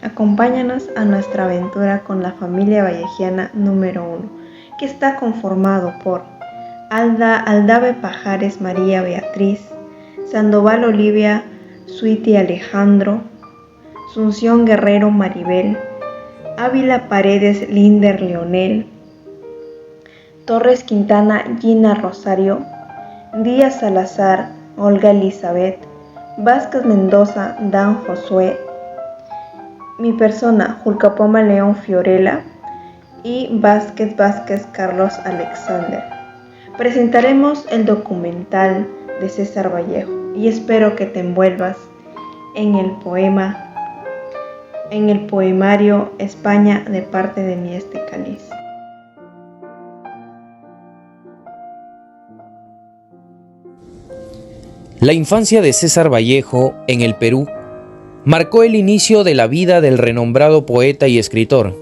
Acompáñanos a nuestra aventura con la familia vallejiana número 1, que está conformado por Aldave Pajares María Beatriz, Sandoval Olivia Suiti Alejandro, Sunción Guerrero Maribel, Ávila Paredes Linder Leonel, Torres Quintana Gina Rosario, Díaz Salazar Olga Elizabeth, Vázquez Mendoza Dan Josué, mi persona Julcapoma León Fiorella y Vázquez Carlos Alexander. Presentaremos el documental de César Vallejo y espero que te envuelvas en el poemario España de parte de Mies de Cáliz. La infancia de César Vallejo en el Perú marcó el inicio de la vida del renombrado poeta y escritor,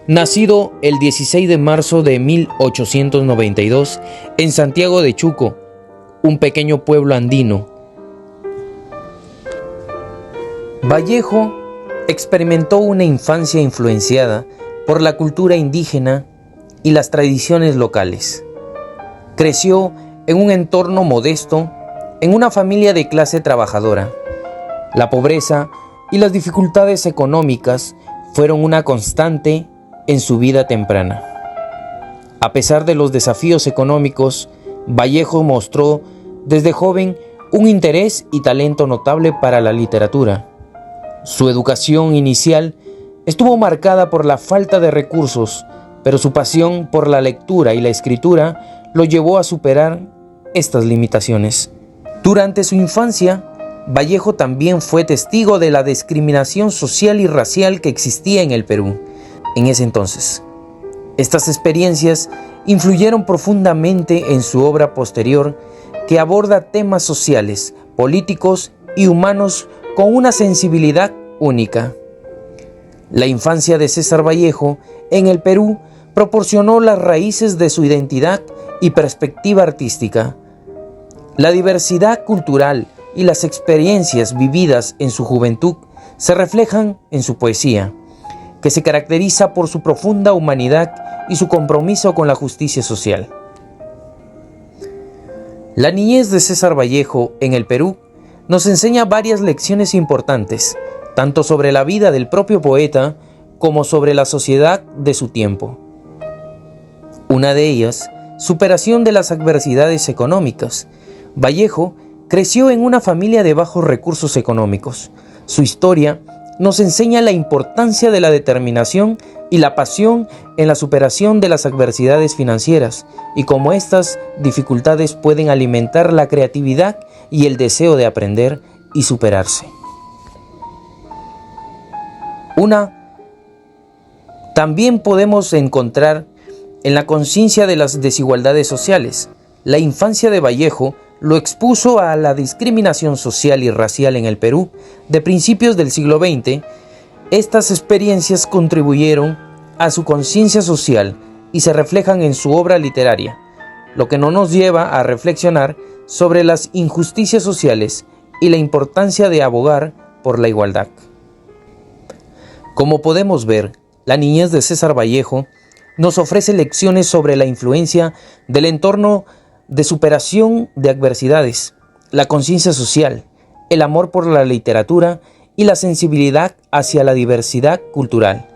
nacido el 16 de marzo de 1892 en Santiago de Chuco, un pequeño pueblo andino. Vallejo experimentó una infancia influenciada por la cultura indígena y las tradiciones locales. Creció en un entorno modesto, en una familia de clase trabajadora. La pobreza y las dificultades económicas fueron una constante en su vida temprana. A pesar de los desafíos económicos, Vallejo mostró desde joven un interés y talento notable para la literatura. Su educación inicial estuvo marcada por la falta de recursos, pero su pasión por la lectura y la escritura lo llevó a superar estas limitaciones. Durante su infancia, Vallejo también fue testigo de la discriminación social y racial que existía en el Perú en ese entonces. Estas experiencias influyeron profundamente en su obra posterior, que aborda temas sociales, políticos y humanos con una sensibilidad única. La infancia de César Vallejo en el Perú proporcionó las raíces de su identidad y perspectiva artística. La diversidad cultural y las experiencias vividas en su juventud se reflejan en su poesía, que se caracteriza por su profunda humanidad y su compromiso con la justicia social. La niñez de César Vallejo en el Perú nos enseña varias lecciones importantes, tanto sobre la vida del propio poeta como sobre la sociedad de su tiempo. Una de ellas, superación de las adversidades económicas. Vallejo creció en una familia de bajos recursos económicos. Su historia nos enseña la importancia de la determinación y la pasión en la superación de las adversidades financieras y cómo estas dificultades pueden alimentar la creatividad y el deseo de aprender y superarse. También podemos encontrar en la conciencia de las desigualdades sociales. La infancia de Vallejo lo expuso a la discriminación social y racial en el Perú de principios del siglo XX. Estas experiencias contribuyeron a su conciencia social y se reflejan en su obra literaria, lo que nos lleva a reflexionar sobre las injusticias sociales y la importancia de abogar por la igualdad. Como podemos ver, la niñez de César Vallejo nos ofrece lecciones sobre la influencia del entorno de superación de adversidades, la conciencia social, el amor por la literatura y la sensibilidad hacia la diversidad cultural.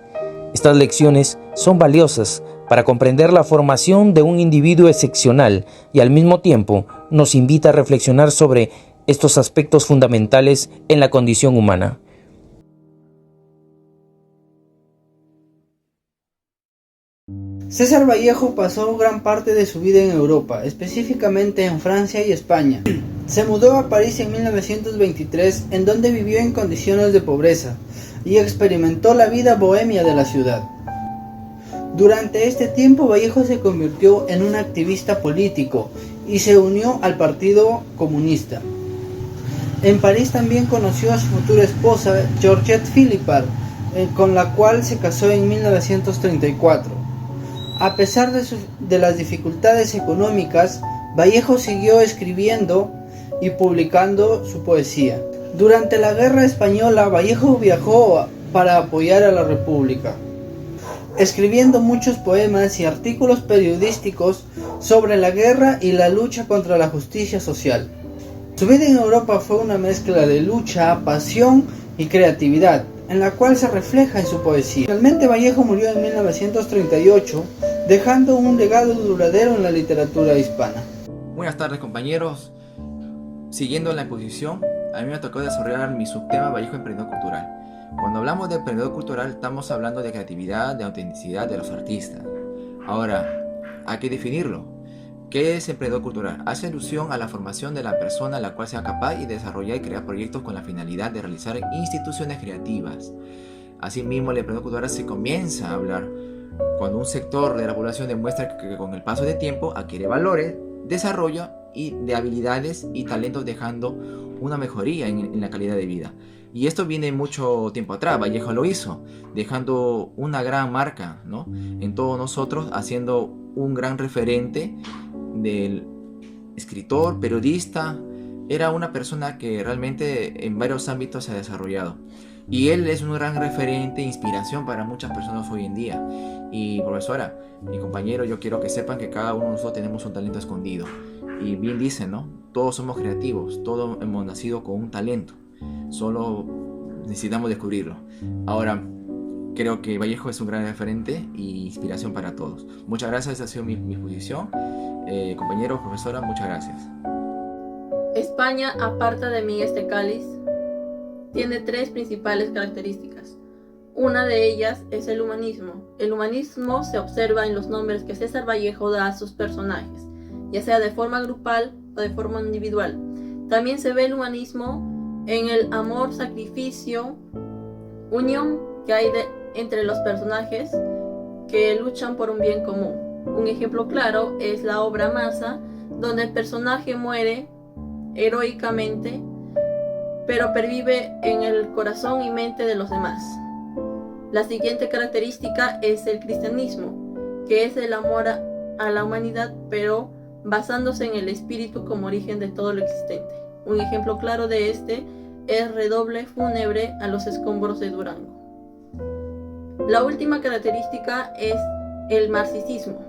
Estas lecciones son valiosas para comprender la formación de un individuo excepcional y al mismo tiempo nos invita a reflexionar sobre estos aspectos fundamentales en la condición humana. César Vallejo pasó gran parte de su vida en Europa, específicamente en Francia y España. Se mudó a París en 1923, en donde vivió en condiciones de pobreza y experimentó la vida bohemia de la ciudad. Durante este tiempo, Vallejo se convirtió en un activista político y se unió al Partido Comunista. En París también conoció a su futura esposa, Georgette Philippard, con la cual se casó en 1934. A pesar de las dificultades económicas, Vallejo siguió escribiendo y publicando su poesía. Durante la Guerra Española, Vallejo viajó para apoyar a la República, escribiendo muchos poemas y artículos periodísticos sobre la guerra y la lucha contra la justicia social. Su vida en Europa fue una mezcla de lucha, pasión y creatividad, en la cual se refleja en su poesía. Finalmente Vallejo murió en 1938, dejando un legado duradero en la literatura hispana. Buenas tardes, compañeros. Siguiendo la exposición, a mí me tocó desarrollar mi subtema Vallejo Emprendedor Cultural. Cuando hablamos de emprendedor cultural, estamos hablando de creatividad, de autenticidad de los artistas. Ahora, hay que definirlo. ¿Qué es emprendedor cultural? Hace alusión a la formación de la persona la cual sea capaz de desarrollar y crear proyectos con la finalidad de realizar instituciones creativas. Asimismo, el emprendedor cultural se comienza a hablar cuando un sector de la población demuestra que con el paso del tiempo adquiere valores, desarrollo y de habilidades y talentos, dejando una mejoría en la calidad de vida. Y esto viene mucho tiempo atrás. Vallejo lo hizo, dejando una gran marca, ¿no?, en todos nosotros, haciendo un gran referente del escritor, periodista. Era una persona que realmente en varios ámbitos se ha desarrollado. Y él es un gran referente e inspiración para muchas personas hoy en día. Y profesora y compañero, yo quiero que sepan que cada uno de nosotros tenemos un talento escondido. Y bien dicen, ¿no? Todos somos creativos, todos hemos nacido con un talento. Solo necesitamos descubrirlo. Ahora, creo que Vallejo es un gran referente e inspiración para todos. Muchas gracias, esa ha sido mi exposición. Compañeros, profesora, muchas gracias. España, aparte de mí este cáliz, tiene tres principales características. Una de ellas es el humanismo. El humanismo se observa en los nombres que César Vallejo da a sus personajes, ya sea de forma grupal o de forma individual. También se ve el humanismo en el amor, sacrificio, unión que hay entre los personajes que luchan por un bien común. Un ejemplo claro es la obra Masa, donde el personaje muere heroicamente, pero pervive en el corazón y mente de los demás. La siguiente característica es el cristianismo, que es el amor a la humanidad, pero basándose en el espíritu como origen de todo lo existente. Un ejemplo claro de este es Redoble fúnebre a los escombros de Durango. La última característica es el marxismo,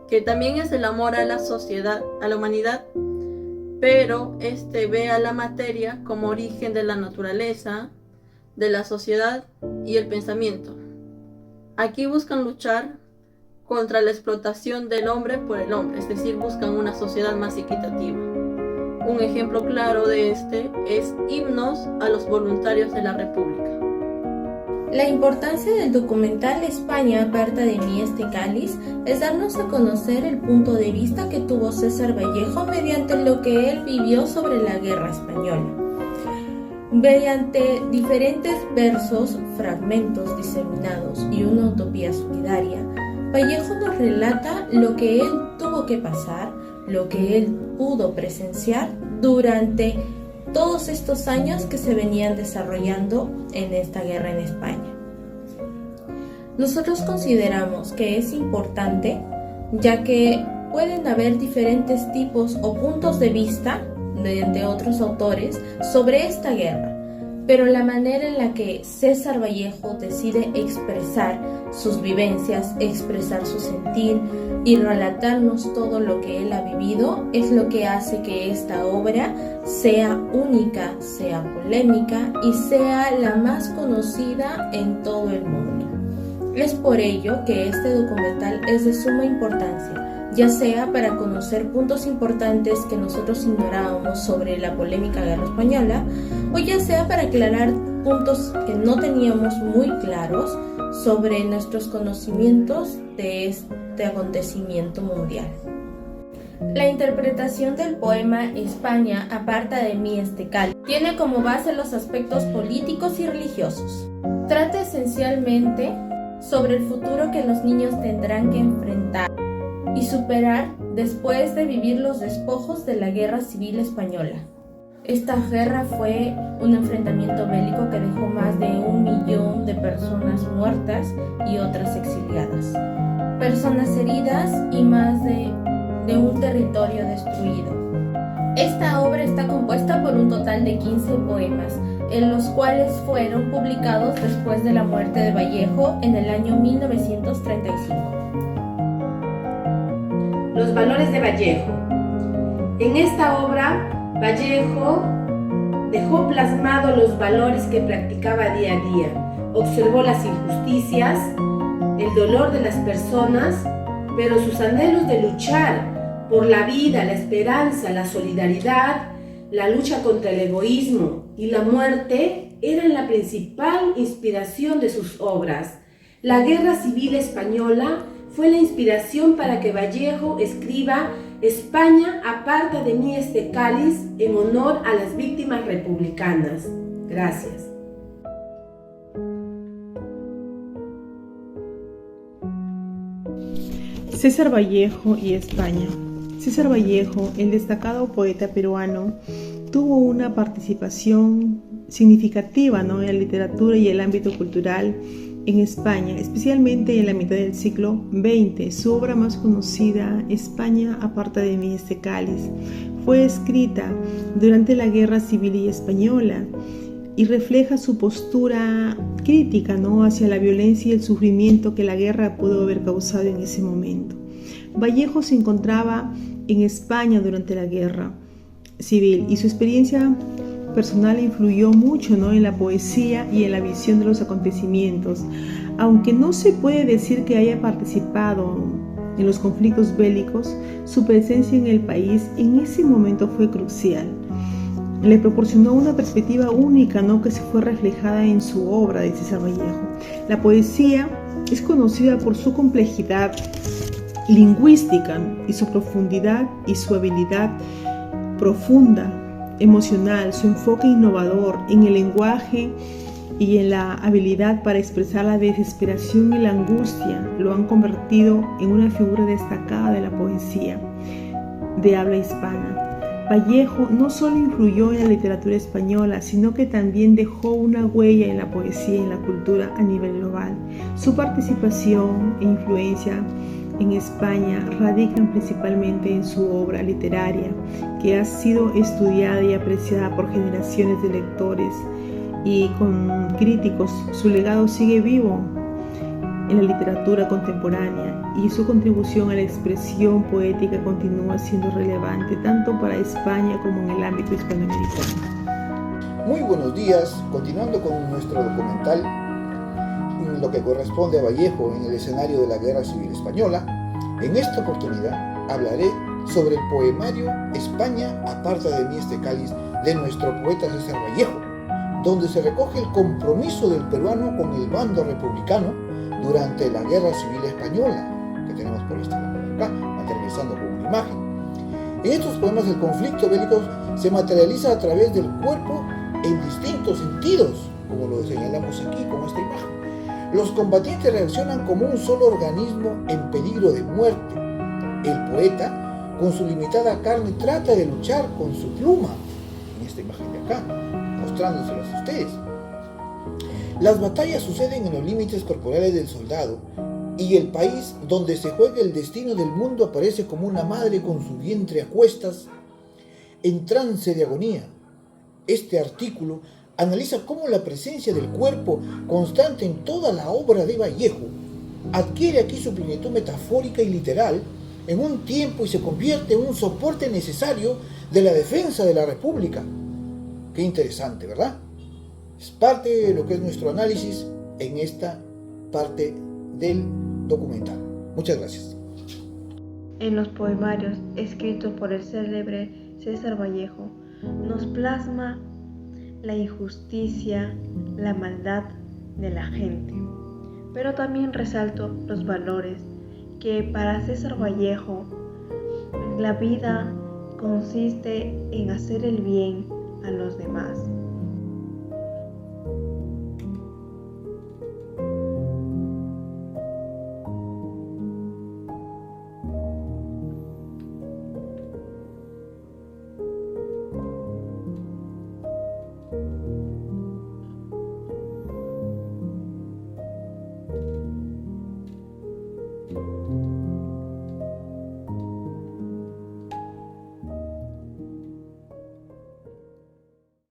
que también es el amor a la sociedad, a la humanidad, pero este ve a la materia como origen de la naturaleza, de la sociedad y el pensamiento. Aquí buscan luchar contra la explotación del hombre por el hombre, es decir, buscan una sociedad más equitativa. Un ejemplo claro de este es Himnos a los voluntarios de la República. La importancia del documental España aparta de mí este cáliz es darnos a conocer el punto de vista que tuvo César Vallejo mediante lo que él vivió sobre la guerra española. Mediante diferentes versos, fragmentos diseminados y una utopía solidaria, Vallejo nos relata lo que él tuvo que pasar, lo que él pudo presenciar durante todos estos años que se venían desarrollando en esta guerra en España. Nosotros consideramos que es importante, ya que pueden haber diferentes tipos o puntos de vista de otros autores sobre esta guerra, pero la manera en la que César Vallejo decide expresar sus vivencias, expresar su sentir y relatarnos todo lo que él ha vivido es lo que hace que esta obra sea única, sea polémica y sea la más conocida en todo el mundo. Es por ello que este documental es de suma importancia, ya sea para conocer puntos importantes que nosotros ignorábamos sobre la polémica guerra española, o ya sea para aclarar puntos que no teníamos muy claros sobre nuestros conocimientos de este acontecimiento mundial. La interpretación del poema España aparta de mí este cáliz tiene como base los aspectos políticos y religiosos. Trata esencialmente sobre el futuro que los niños tendrán que enfrentar y superar después de vivir los despojos de la Guerra Civil Española. Esta guerra fue un enfrentamiento bélico que dejó más de 1 millón de personas muertas y otras exiliadas. personas heridas y más de un territorio destruido. Esta obra está compuesta por un total de 15 poemas, en los cuales fueron publicados después de la muerte de Vallejo en el año 1935. Los valores de Vallejo. En esta obra, Vallejo dejó plasmado los valores que practicaba día a día. Observó las injusticias, el dolor de las personas, pero sus anhelos de luchar por la vida, la esperanza, la solidaridad, la lucha contra el egoísmo y la muerte eran la principal inspiración de sus obras. La Guerra Civil Española fue la inspiración para que Vallejo escriba España, aparta de mí este cáliz, en honor a las víctimas republicanas. Gracias. César Vallejo y España. César Vallejo, el destacado poeta peruano, tuvo una participación significativa, en la literatura y el ámbito cultural en España, especialmente en la mitad del siglo XX. Su obra más conocida, España, aparta de mí este cáliz, fue escrita durante la Guerra Civil Española y refleja su postura crítica, hacia la violencia y el sufrimiento que la guerra pudo haber causado en ese momento. Vallejo se encontraba en España durante la Guerra Civil y su experiencia personal influyó mucho, en la poesía y en la visión de los acontecimientos. Aunque no se puede decir que haya participado en los conflictos bélicos, su presencia en el país en ese momento fue crucial. Le proporcionó una perspectiva única, que se fue reflejada en su obra de César Vallejo. La poesía es conocida por su complejidad lingüística y su profundidad y su habilidad profunda, emocional, su enfoque innovador en el lenguaje y en la habilidad para expresar la desesperación y la angustia lo han convertido en una figura destacada de la poesía de habla hispana. Vallejo no solo influyó en la literatura española, sino que también dejó una huella en la poesía y en la cultura a nivel global. Su participación e influencia en España radican principalmente en su obra literaria, que ha sido estudiada y apreciada por generaciones de lectores y con críticos. Su legado sigue vivo en la literatura contemporánea y su contribución a la expresión poética continúa siendo relevante tanto para España como en el ámbito hispanoamericano. Muy buenos días, continuando con nuestro documental, en lo que corresponde a Vallejo en el escenario de la Guerra Civil Española. En esta oportunidad hablaré sobre el poemario España, aparta de mí este cáliz, de nuestro poeta César Vallejo, donde se recoge el compromiso del peruano con el bando republicano durante la Guerra Civil Española, que tenemos por esta acá, materializando con una imagen. En estos poemas el conflicto bélico se materializa a través del cuerpo en distintos sentidos, como lo señalamos aquí con esta imagen. Los combatientes reaccionan como un solo organismo en peligro de muerte. El poeta, con su limitada carne, trata de luchar con su pluma, en esta imagen de acá, mostrándoselas a ustedes. Las batallas suceden en los límites corporales del soldado, y el país donde se juega el destino del mundo aparece como una madre con su vientre a cuestas, en trance de agonía. Este artículo analiza cómo la presencia del cuerpo, constante en toda la obra de Vallejo, adquiere aquí su plenitud metafórica y literal en un tiempo y se convierte en un soporte necesario de la defensa de la República. Qué interesante, ¿verdad? Es parte de lo que es nuestro análisis en esta parte del documental. Muchas gracias. En los poemarios escritos por el célebre César Vallejo nos plasma la injusticia, la maldad de la gente, pero también resalto los valores que para César Vallejo la vida consiste en hacer el bien a los demás.